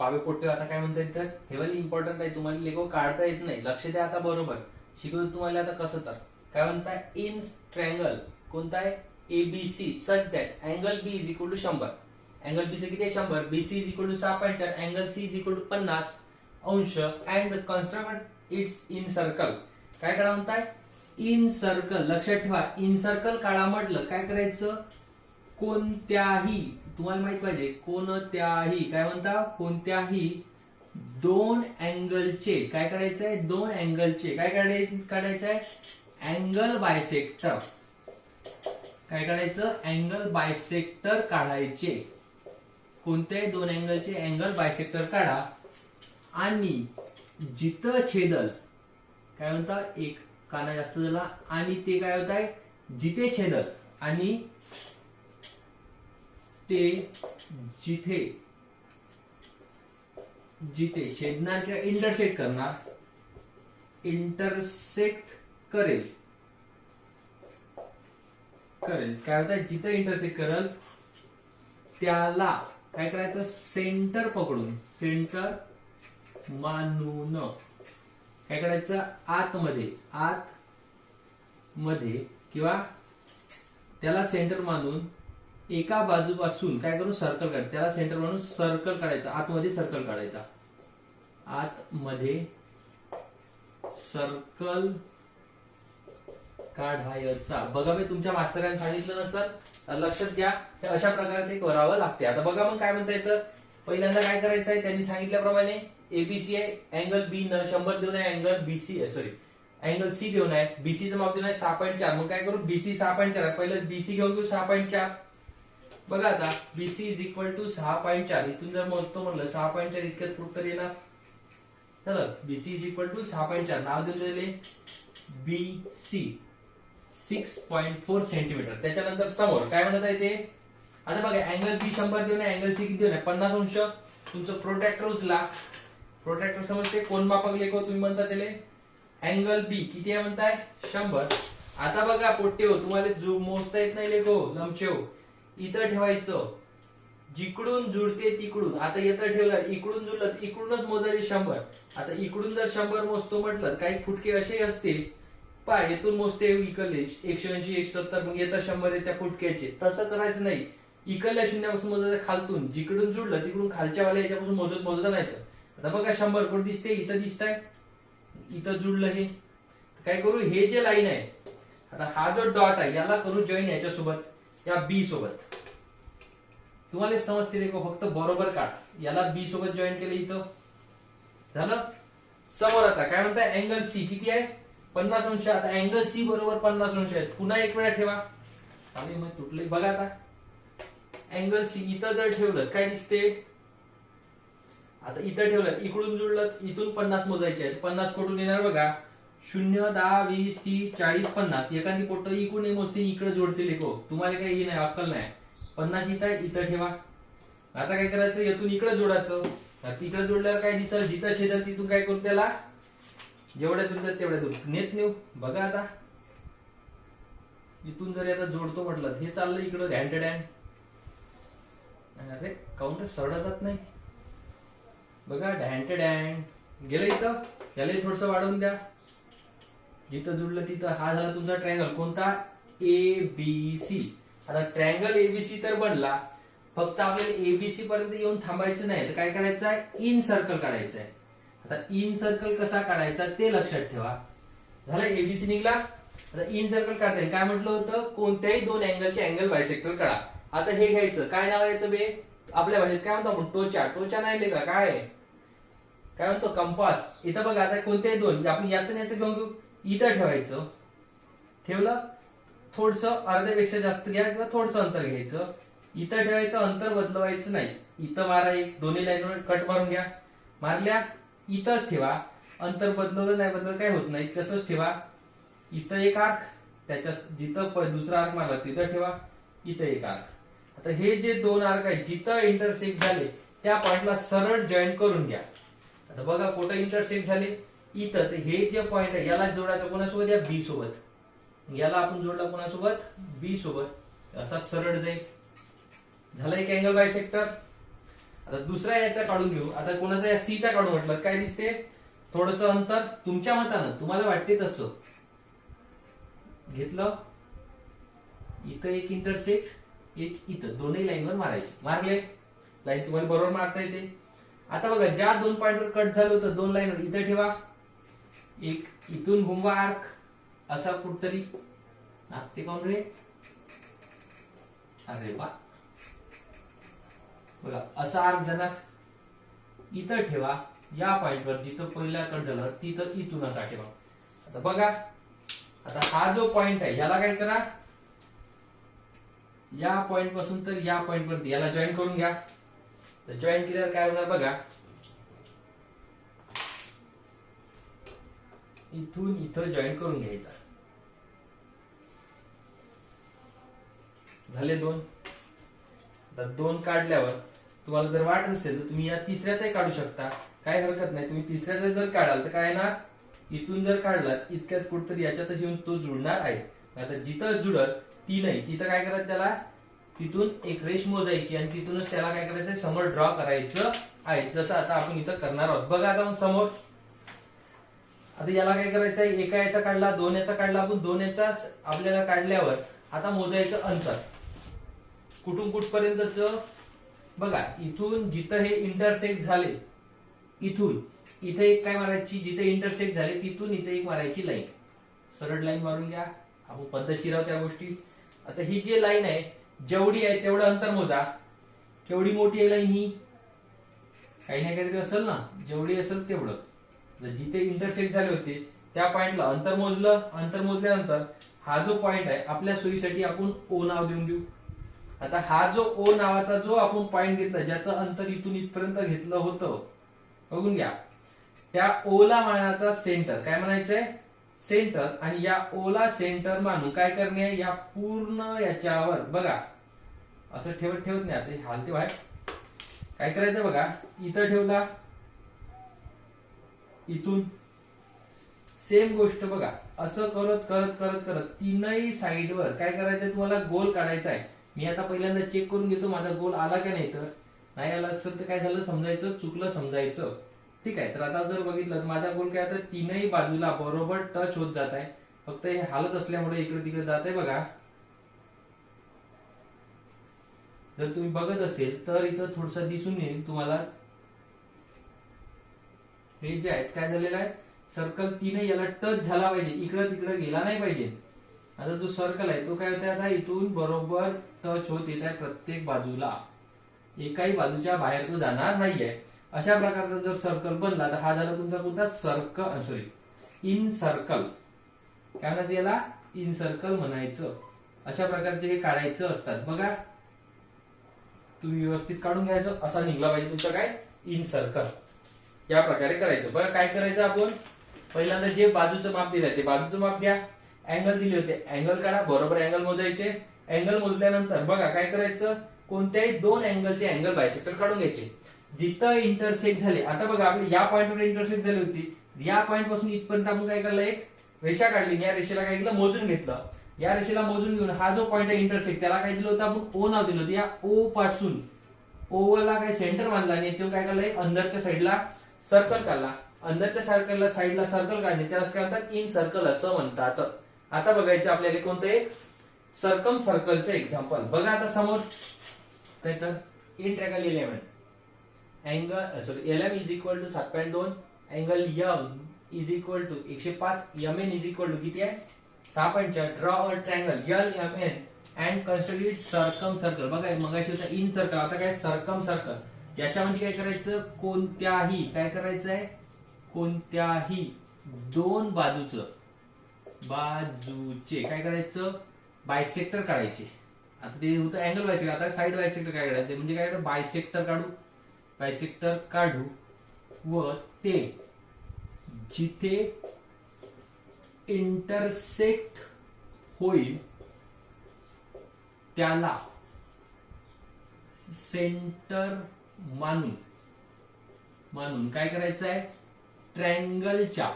पावे पोट्टे आता काय म्हणता येतं, हे वाली इम्पॉर्टंट आहे, तुम्हाला लेखो काढता येत नाही, लक्ष द्या आता बरोबर शिकवतो तुम्हाला आता कसं. तर काय म्हणताय, इन ट्रायंगल कोणता आहे, ABC such that angle B is equal to 100, angle B चं किती आहे 100, BC is equal to 6.4, angle C is equal to 50 अंश and the construct its incircle. काय करा म्हणताय, इन सर्कल. लक्षात ठेवा, इन सर्कल काढा म्हटलं काय करायचं, कोणत्याही, तुम्हाला माहित पाहिजे कोणत्याही, काय म्हणता, कोणत्याही दोन अँगलचे काय करायचंय, दोन अँगलचे काय काढायचंय, अँगल बायसेक्टर. काय काढायचं, अँगल बायसेक्टर काढायचे. कोणत्याही दोन अँगलचे अँगल बायसेक्टर काढा आणि जिथं छेदल, काय म्हणता, एक काना जास्त झाला आणि ते काय होत आहे, जिथे छेदल आणि ते जिथे जिथे छेदणार किंवा इंटरसेक्ट करणार, इंटरसेक्ट करेल काय होत आहे, जिथे इंटरसेक्ट करेल त्याला काय करायचं, सेंटर पकडून, सेंटर मानून काय करायचं, आतमध्ये किंवा त्याला सेंटर मानून एका बाजूपासून काय करू, सर्कल काढ, त्याला सेंटर मानून सर्कल काढायचा, आतमध्ये सर्कल काढायचा, आतमध्ये सर्कल काढायचा. बघा मी तुमच्या मास्तरांनी सांगितलं नसतं तर लक्षात घ्या, हे अशा प्रकारे ते करावं लागते. आता बघा मग काय म्हणता येतं, पहिल्यांदा काय करायचं आहे, त्यांनी सांगितल्याप्रमाणे एबीसी आहे, अँगल बी न 100 देऊन आहे, अँगल बीसी अँगल सी देऊन आहे, बीसीचं माप देऊन आहे 6.4. मग काय करू, बीसी 6.4 आहे, पहिलं बीसी घेऊन घेऊ 6.4. बघा आता बीसी इज इक्वल टू 6.4, इथून जर मोजतो म्हणलं 6.4 इतक्यात उत्तर येणार. चला बीसी इज इक्वल टू 6.4, नाव देऊन दिले बीसी 6.4 सेंटीमीटर. त्याच्यानंतर समोर काय म्हणत आहे ते, आता बघा अँगल बी 100 देऊन आहे, अँगल सी किती देऊन आहे 50 अंश. तुमचं प्रोट्रॅक्टर उचला, प्रोट्रॅक्टर समजते कोण मापक लेखो तुम्ही म्हणता त्याला, अँगल बी किती आहे म्हणताय 100. आता बघा पोट्टे हो, तुम्हाला जो मोजता येत नाही लेखो, लमचेव इथं ठेवायचं, जिकडून जुळते तिकडून. आता इथं ठेवलं, इकडून जुळलं इकडूनच मोजायचे 100. आता इकडून जर 100 मोजतो म्हटलं, काही फुटके असे असते पाय, येथून मोजते इकडले 180 170, मग येतं 100 आहे त्या फुटक्याचे. तसं करायचं नाही, इकडल्या शून्यापासून मोजायचं, खालतून जिकडून जुळलं तिकडून खालच्या वाल्या याच्यापासून मोजत आणायचं. आता बघा 100 कोण दिसते, इथं दिसतंय, इथं जुळलं. हे काय करू, हे जे लाईन आहे, आता हा जो डॉट आहे याला करू जॉईन याच्यासोबत, या बी सोबत. तुम्हाला समजते रे, फक्त बरोबर काढ, याला बी सोबत जॉईन केलं, इथं झालं. समोर आता काय म्हणताय, अँगल सी किती आहे 50 अंश. आता अँगल सी बरोबर 50 अंश आहे, पुन्हा एक वेळा ठेवा, आणि मग तुटले. बघा आता अँगल सी इथं जर ठेवलं काय दिसते, आता इथं ठेवलं, इकडून जुळलं, इथून 50 मोजायचे आहेत. 50 कुठून येणार बघा, 0 10 20 30 40 50. एखादी पोट इकडून मोजते, इकडे जोडते लेखो, तुम्हाला काही नाही, अक्कल नाही. 50 इथं ठेवा. आता काय करायचं, येथून इकडे जोडायचं, तिकडे जोडल्यावर काय दिसलं, जिथं छेदल तिथून काय करू, त्याला जेवढ्या दूर तेवढ्या दूर नेत नेऊ. बघा आता इथून जर याचा जोडतो म्हटलं, हे चाललं इकडं हँडेड हँड, अरे काउंटर सरळ जात नाही. बघा हँडेड हँड गेलं इथं, याला थोडस वाढवून द्या, जिथं जुळलं तिथं. हा झाला तुमचा ट्रायंगल कोणता, एबीसी. आता ट्रायंगल एबीसी तर बनला, फक्त आपल्याला एबीसी पर्यंत येऊन थांबायचं नाही, तर काय करायचं आहे, इन सर्कल काढायचं आहे. आता इन सर्कल कसा काढायचा ते लक्षात ठेवा. झालं, एबीसी निघला. आता इन सर्कल काढता येईल, काय म्हटलं होतं, कोणत्याही दोन अँगलचे अँगल बायसेक्टर काढा. आता हे घ्यायचं, काय नाव घ्यायचं बे, आपल्या भाषेत काय म्हणतो आपण, टोचा नाही का, काय म्हणतो, कंपास. इथं बघा आता कोणत्याही दोन, आपण याचं याचं घेऊन घेऊ, इथं ठेवायचं, ठेवलं, थोडस अर्ध्यापेक्षा जास्त घ्या किंवा थोडस अंतर घ्यायचं, इथं ठेवायचं, अंतर बदलवायचं नाही. इथं मारा, एक दोन्ही लाईनवर कट मारून घ्या, मारल्या, इथंच ठेवा, अंतर बदलवलं नाही, बदललं काय होत नाही, तसंच ठेवा. इथं एक आर्क, त्याच्या जिथं दुसरा आर्क मारला तिथं ठेवा, इथं एक आर्क. आता हे जे दोन आर्क आहेत, जिथं इंटरसेक्ट झाले त्या पॉइंटला सरळ जॉईन करून घ्या. आता बघा कुठं इंटरसेक्ट झाले, इथं. तर हे जे पॉइंट आहे याला जोडायचं कोणासोबत, या बी सोबत. याला आपण जोडला कोणासोबत, बी सोबत, असा सरळ जाईल. झाला एक अँगल बायसेक्टर. आता दुसरा याचा काढून घेऊ. आता कोणाचा या सी चा काढून म्हटलं काय दिसते, थोडस अंतर तुमच्या मतानं तुम्हाला वाटते तसं घेतलं. इथं एक इंटरसेक्ट, एक इथं, दोन्ही लाईनवर मारायचे. मारले, लाईन तुम्हाला बरोबर मारता येते. आता बघा ज्या 2 पॉइंटवर कट झालं होतं 2 लाईनवर इथे ठेवा, एक इथून घुमवा आर्क असा कुठतरी. नाचते कोण रे, अरे वा. बघा असा आर्क जाणार, इथं ठेवा या पॉइंटवर जिथं पहिला कट झालं तिथं इथून असा ठेवा. आता बघा, आता हा जो पॉइंट आहे याला काय करा, या पॉइंट पासून तर या पॉइंट पर्यंत याला जॉईन करून घ्या. तर जॉईन केल्यावर काय होणार बघा, इथून इथं जॉईन करून घ्यायचा. झाले 2. आता 2 काढल्यावर तुम्हाला जर वाटत असेल तर तुम्ही या तिसऱ्याचाही काढू शकता, काय हरकत नाही. तुम्ही तिसऱ्याचा जर काढाल तर काय ना, इथून जर काढलात इतक्यात कुठतरी याच्यातच येऊन तो जुळणार आहे. आता जिथं जुळत ती नाही तिथं काय करायचं, त्याला तिथून एक रेष मोजायची आणि तिथूनच त्याला काय करायचं, समोर ड्रॉ करायचं आहे. जसं आता आपण इथं करणार आहोत. बघा आता समोर, आता याला काय करायचं आहे, एका याचा काढला, 2 याचा काढला आपण, 2 याचा आपल्याला काढल्यावर आता मोजायचं अंतर कुठून कुठपर्यंतच. बघा इथून जिथं हे इंटरसेक्ट झाले, इथून इथे एक काय मारायची, जिथे इंटरसेक्ट झाले तिथून इथे एक मारायची लाईन. सरळ लाईन मारून घ्या, आपण पद्धतशीर आहोत त्या गोष्टी. आता ही जी लाईन आहे जेवढी आहे तेवढं अंतर मोजा. केवढी मोठी आहे लाईन ही, काही नाही काहीतरी असेल ना, जेवढी असेल तेवढं. जिथे इंटरसेक्ट झाले होते त्या पॉइंटला अंतर मोजलं. अंतर मोजल्यानंतर हा जो पॉइंट आहे आपल्या सोयीसाठी आपण ओ नाव देऊन देऊ. आता हा जो ओ नावाचा जो आपण पॉइंट घेतला, ज्याचं अंतर इथून इथपर्यंत घेतलं होतं, बघून घ्या, त्या ओला मानाचा सेंटर काय म्हणायचंय, सेंटर. आणि या ओला सेंटर मानून काय करणे, या पूर्ण याच्यावर बघा असं ठेवत ठेवत नाही, असं हालते बाहेर. काय करायचं बघा, इथं ठेवला, इथून सेम गोष्ट बघा असं करत करत करत करत तीनही साईडवर काय करायचंय, तुम्हाला गोल काढायचा आहे. मी आता पहिल्यांदा चेक करून घेतो माझा गोल आला का नाही. तर नाही आला असेल तर काय झालं समजायचं, चुकलं समजायचं. ठीक आहे, तर आता जर बघितलं तर माझा गोल काय, तर तीनही बाजूला बरोबर टच होत जात आहे. फक्त हे हालत असल्यामुळे इकडे तिकडे जात आहे. बघा जर तुम्ही बघत असेल तर इथं थोडस दिसून येईल तुम्हाला, हे जे आहेत काय झालेलं आहे, सर्कल तीनही याला टच झाला पाहिजे, इकडं तिकडे गेला नाही पाहिजे. आता जो सर्कल आहे तो काय होता, आता इथून बरोबर टच होत येत आहे प्रत्येक बाजूला, एकाही बाजूच्या बाहेर तो जाणार नाहीये. अशा प्रकारचा जर सर्कल बनला तर हा झाला तुमचा कोणता, सर्कल, सॉरी इन सर्कल. काय म्हणायचं याला, इन सर्कल म्हणायचं. अशा प्रकारचे हे काढायचं असतात. बघा तुम्ही व्यवस्थित काढून घ्यायचं, असा निघला पाहिजे तुमचं काय, इन सर्कल. या प्रकारे करायचं. बघा काय करायचं, आपण पहिल्यांदा जे बाजूचं माप दिलं ते बाजूचं माप घ्या. अँगल दिले होते अँगल काढा, बरोबर अँगल मोजायचे. अँगल मोजल्यानंतर बघा काय करायचं, कोणत्याही 2 अँगलचे अँगल बायसेक्टर काढून घ्यायचे जिथं इंटरसेक्ट झाले. आता बघा आपली या पॉइंटवर इंटरसेक्ट झाली होती, या पॉइंट पासून इथपर्यंत आपण काय केलं, एक रेषा काढली. या रेषेला काय केलं, मोजून घेतलं. या रेषेला मोजून घेऊन हा जो पॉइंट आहे इंटरसेक्ट, त्याला काय दिलं होतं आपण, ओ नाव दिलं होतं. या ओ पासून ओ ला काय सेंटर मानला आणि याच्यावर काय केलंय, अंदरच्या साईडला सर्कल काढला. अंदरच्या साईडला सर्कल काढणे त्याला काय म्हणतात, इन सर्कल असं म्हणतात. आता बघायचं आपल्याला कोणतं एक सर्कम सर्कलचं एक्झाम्पल. बघा आता समोर काय तर, इंट्रॅगल 11 angle, sorry LM is equal to 7.2, angle M is equal to 105, MN is equal to किती आहे 6.4. Draw a triangle LMN and construct circumcircle. बघा मगाशी होता इन सर्कल, आता काय सर्कम सर्कल. याच्यामध्ये काय करायचं, कोणत्याही काय करायचं आहे, कोणत्याही 2 बाजूचे काय करायचं, बायसेक्टर काढायचे. आता ते होतं अँगल बायसेक्टर, आता साइड बायसेक्टर काय काढायचं, म्हणजे काय बायसेक्टर काढू, बायसेक्टर काढू व ते जिथे इंटरसेक्ट होईल त्याला सेंटर मानून काय करायचं आहे, ट्रँगलच्या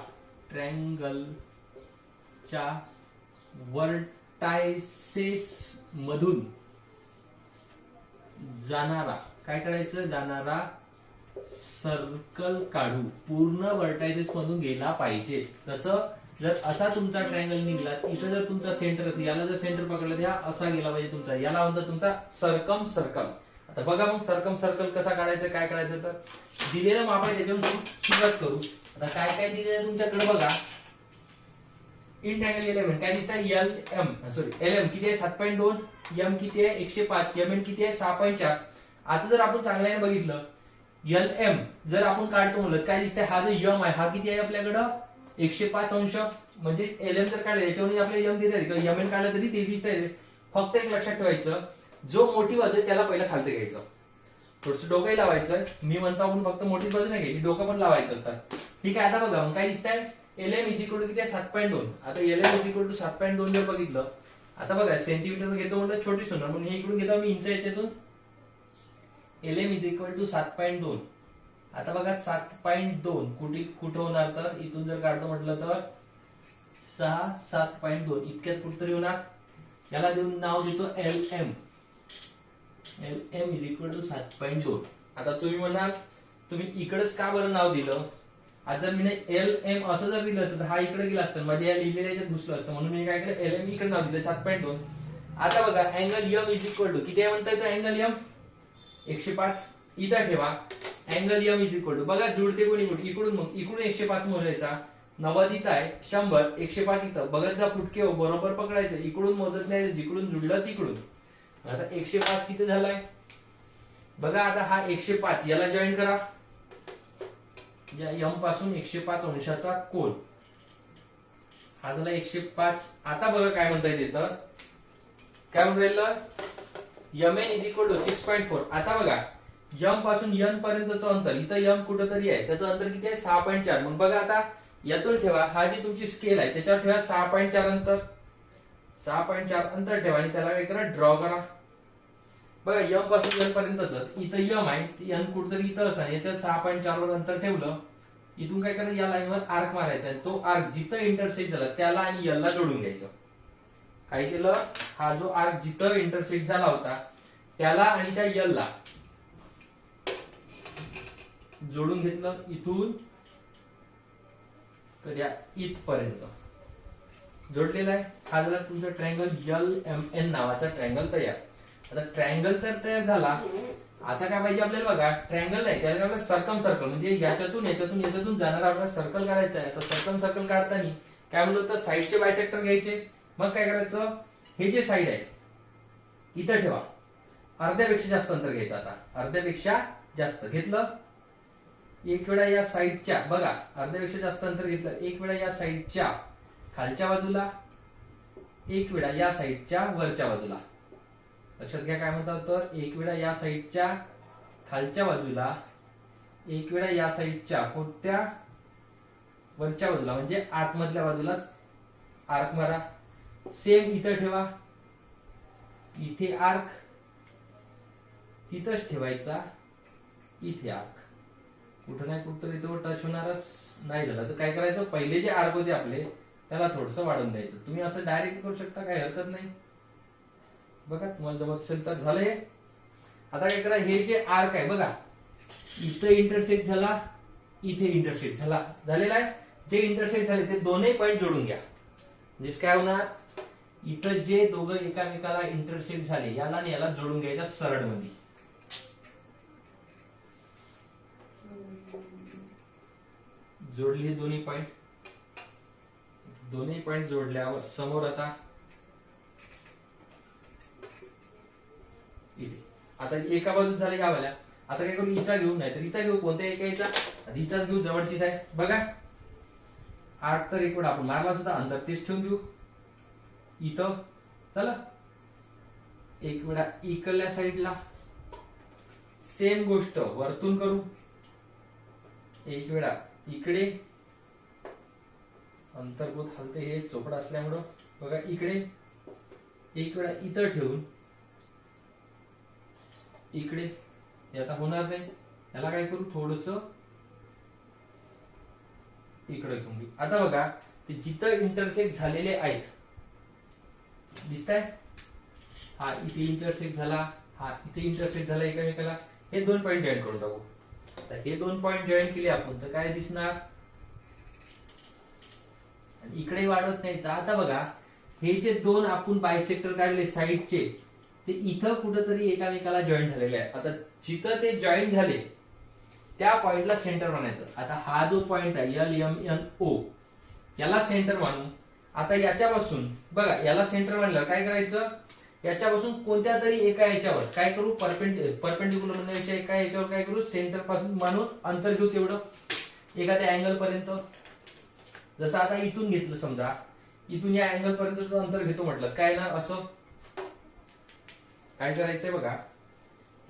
वर्टायसेस मधून जाणारा काय करायचं, जाणारा सर्कल काढू, पूर्ण व्हर्टायसेस मधून गेला पाहिजे. तसं जर असा तुमचा ट्रायंगल निघला, इथं जर तुमचा सेंटर असेल, याला जर सेंटर पकडलं तर हा असा गेला पाहिजे तुमचा, याला म्हणतात तुमचा सर्कम सर्कल. आता बघा मग सर्कम सर्कल कसा काढायचं, काय करायचं, तर दिलेलं माप आहे त्याच्यावरून सुरुवात करू. आता काय काय दिलेलं आहे तुमच्याकडे बघा. इंटॅंगल एलिमेंट काय दिसतंय, LM किती आहे 7.2, M किती आहे 105, MN किती आहे 6.4. आता जर आपण चांगल्याने बघितलं, LM जर आपण काढतो म्हणलं काय दिसतंय, हा जो M आहे हा किती आहे आपल्याकडं 105 अंश, म्हणजे LM जर काढलं याच्यावर आपल्याला M देते किंवा MN काढलं तरी ते दिसतंय. फक्त एक लक्षात ठेवायचं, जो मोठी बाजू आहे त्याला पहिलं खालते घ्यायचं, थोडस डोकंही लावायचं. मी म्हणतो आपण फक्त मोठी बाजू नाही घ्यायची, डोकं पण लावायचं असतात. ठीक आहे. आता बघा मग काय दिसतंय, LM इज इक्वल टू किती आहे 7.2. आता LM इज इक्वल टू 7.2 जर बघितलं, आता बघा सेंटीमीटर घेतो म्हणलं छोटी होणार, म्हणून हे इकडून घेतो मी इंच याच्यातून. LM is equal to 7.2. आता बघा 7.2 कुठे होणार, तर इथून जर काढतो म्हटलं तर 7.2 इतक्यात कुठतरी होणार. याला देऊन नाव देतो LM. LM is equal to 7.2. आता तुम्ही म्हणाल तुम्ही इकडेच का बरं नाव दिलं. आज जर मी LM असं जर दिलं असतं तर हा इकडे गेला असतं, माझ्या या लिहिलेल्या याच्यात घुसलं असतं, म्हणून मी काय केलं LM इकडे नाव दिलं 7.2. आता बघा angle M is equal to किती आहे म्हणता येतो, अँगल M 105 इथं ठेवा. Angle M is equal to बघा जुळते कोणी कुठे, इकडून मग इकडून 105 मोजायचा, 90 इथं आहे, 100 105 इथं, बघत जा फुटके बरोबर पकडायचं, इकडून मोजत नाही, जिकडून जुळलं तिकडून. आता 105 किती झालाय बघा. आता हा 105 याला जॉईन करा, या M पासून 105 अंशाचा कोन हा झाला 105. आता बघा काय म्हणता येते, तर काय म्हणून राहिलं, MN इज इक्वल टू 6.4. आता बघा M पासून N पर्यंतचं अंतर, इथं M कुठंतरी आहे, त्याचं अंतर किती आहे 6.4. मग बघा आता यातून ठेवा, हा जी तुमची स्केल आहे त्याच्यावर ठेवा 6.4 अंतर, 6.4 अंतर ठेवा आणि त्याला काय करा ड्रॉ करा. बघा M पासून N पर्यंतच इथं M आहे, N कुठतरी इथं असं, याच्यावर 6.4 वर अंतर ठेवलं, इथून काय करायचं या लाईनवर आर्क मारायचा आहे, तो आर्क जिथं इंटरसेक्ट झाला त्याला आणि L ला जोडून घ्यायचं. काय केलं, हा जो आर्क जिथं इंटरसेक्ट झाला होता त्याला आणि त्या L ला जोडून घेतलं इथून तर या इथपर्यंत जोडलेला आहे. हा झाला तुमचा ट्रायंगल LMN नावाचा ट्रायंगल तयार. आता ट्रायंगल तर तयार झाला, आता काय पाहिजे आपल्याला बघा, ट्रायंगल नाही त्याला आपल्याला सर्कम सर्कल, म्हणजे याच्यातून जाणारा आपल्याला सर्कल काढायचा आहे. तर सर्कम सर्कल काढताना काय म्हणलं तर साईडचे बायसेक्टर घ्यायचे. मग काय करायचं, हे जे साईड आहे इथं ठेवा, अर्ध्यापेक्षा जास्त अंतर घ्यायचं. आता अर्ध्यापेक्षा जास्त घेतलं, एक वेळा या साईडच्या बघा अर्ध्यापेक्षा जास्त अंतर घेतलं, एक वेळा या साईडच्या खालच्या बाजूला, एक वेळा या साईडच्या वरच्या बाजूला. लक्षात घ्या काय म्हणतात, तर एक वेळा या साईडच्या खालच्या बाजूला, एक वेळा या साईडच्या कोणत्या वरच्या बाजूला म्हणजे आतमधल्या बाजूला आर्क मारा. सेम इथं ठेवा, इथे आर्क, तिथंच ठेवायचा, इथे आर्क, कुठं नाही कुठं इथं टच होणारच नाही झालं तर काय करायचं, पहिले जे आर्क होते आपले त्याला थोडस वाढवून द्यायचं. तुम्ही असं डायरेक्ट करू शकता, काही हरकत नाही. बघा तुम्हाला जमत असेल तर झालंय. आता काय करा, हे जे आर्क आहे बघा इथं इंटरसेक्ट झाला, इथे इंटरसेक्ट झाला, झालेला आहे. जे इंटरसेक्ट झाले ते दोन्ही पॉईंट जोडून घ्या. म्हणजे काय होणार, इथं जे दोघं एकामेकाला इंटरसेक्ट झाले याला आणि याला जोडून घ्यायच्या सरळ मध्ये. जोडली दोन्ही पॉइंट जोडल्यावर समोर आता इथे आता एका बाजूत झाले गावाला. आता काय करू, इचा घेऊ, नाही तर इचा घेऊ, कोणत्या एका इचा, इचाच घेऊ, जवळचीच आहे बघा. आर्क तर एक वेळा आपण मारला सुद्धा, अंतर तेच ठेवून घेऊ इथं. चला एक वेळा इकडल्या साईडला सेम गोष्ट वरतून करू, एक वेळा इकडे, अंतर्भूत हलते हे चोपडा असल्यामुळं बघा इकडे, एक वेळा इथं ठेवून इकडे. हे आता होणार नाही, याला काय करू, थोडस इकडे घेऊन घेऊ. आता बघा ते जिथं इंटरसेक्ट झालेले आहेत दिसताय, हा इथे इंटरसेक्ट झाला, हा इथे इंटरसेक्ट झाला एकामेकाला, हे 2 पॉईंट जॉईन करून टाकू. तर हे 2 पॉईंट जॉईन केले आपण तर काय दिसणार, आणि इकडे वाढवत नाही. आता बघा हे जे 2 आपण बायसेक्टर काढले साईडचे ते इथं कुठंतरी एकामेकाला जॉईन झालेले आहे. आता जिथं ते जॉईन झाले त्या पॉइंटला सेंटर मानायचं. आता हा जो पॉइंट आहे LMNO याला सेंटर मानू. आता याच्यापासून बघा याला सेंटर मानल्यावर काय करायचं, याच्यापासून कोणत्या तरी एका याच्यावर काय करू, परपेंडिक्युलर म्हणण्यापेक्षा एका याच्यावर काय करू, सेंटर पासून मानून अंतर घेऊ तेवढं एखाद्या अँगल पर्यंत. जसं आता इथून घेतलं समजा, इथून या अँगल पर्यंतचं अंतर घेतो म्हटलं काय ना, असं काय करायचंय बघा,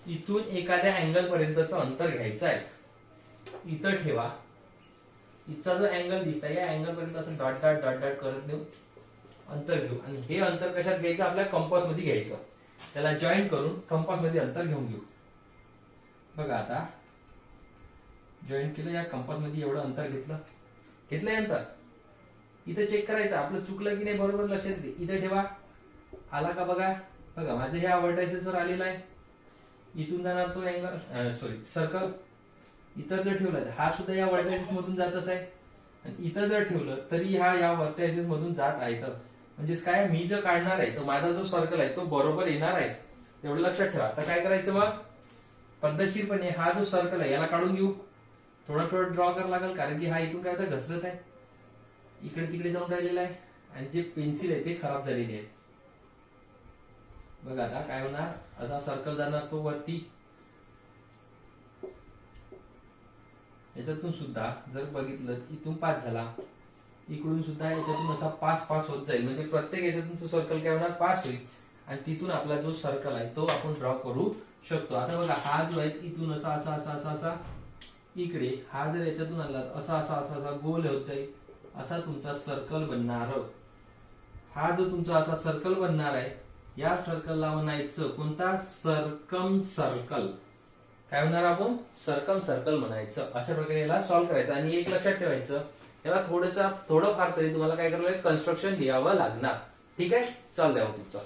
इथून एखाद्या अँगल पर्यंतचं अंतर घ्यायचं आहे. इथं ठेवा, इथचा जो अँगल दिसता या अँगल पर्यंत असं डॉट डॉट डॉट डॉट करत देऊ, अंतर घेऊ. आणि हे अंतर कशात घ्यायचं, आपल्या कंपास मध्ये घ्यायचं. त्याला जॉईन करून कंपास मध्ये अंतर घेऊन घेऊ. बघा आता जॉईन केलं, या कंपास मध्ये एवढं अंतर घेतलंय अंतर. इथं चेक करायचं आपलं चुकलं की नाही, बरोबर लक्षात दे. इथे ठेवा, आला का बघा. बघा माझं ह्या वर्टायसेस वर आलेला आहे. इथून जाणार तो अँगल सर्कल. इथं जर ठेवलं हा सुद्धा या वर्टायसेस मधून जातच आहे, आणि इथं जर ठेवलं तरी हा या वर्टायसेस मधून जात आहे. तर म्हणजेच काय, मी जर काढणार आहे तर माझा जो सर्कल आहे तो बरोबर येणार आहे, एवढं लक्षात ठेवा. आता काय करायचं मग, पद्धतशीरपणे हा जो सर्कल आहे याला काढून घेऊ. थोडं थोडं ड्रॉ करावं लागेल, कारण की हा इथून काय होतं घसरत आहे, इकडे तिकडे जाऊन राहिलेला आहे, आणि जे पेन्सिल आहे ते खराब झालेले आहेत. बघा आता काय होणार, असा सर्कल जाणार तो वरती. याच्यातून सुद्धा जर बघितलं इथून 5 झाला, इकडून सुद्धा याच्यातून असा 5 होत जाईल. म्हणजे प्रत्येक याच्यातून तो सर्कल काय होणार, 5 होईल. आणि तिथून आपला जो सर्कल आहे तो आपण ड्रॉ करू शकतो. आता बघा हा जो आहे इथून असा असा असा असा असा इकडे, हा जर याच्यातून आला असा असा असा असा गोल होत जाईल, असा तुमचा सर्कल बनणार. हा जो तुमचा असा सर्कल बनणार आहे, या सर्कलला म्हणायचं कोणता, सर्कम सर्कल. काय होणार, आपण सर्कम सर्कल म्हणायचं. अशा प्रकारे याला सॉल्व्ह करायचं. आणि एक लक्षात ठेवायचं, याला थोडंफार तरी तुम्हाला काय करावं लागेल, कन्स्ट्रक्शन लिहावं लागणार. ठीक आहे, चाल द्या पुढचं.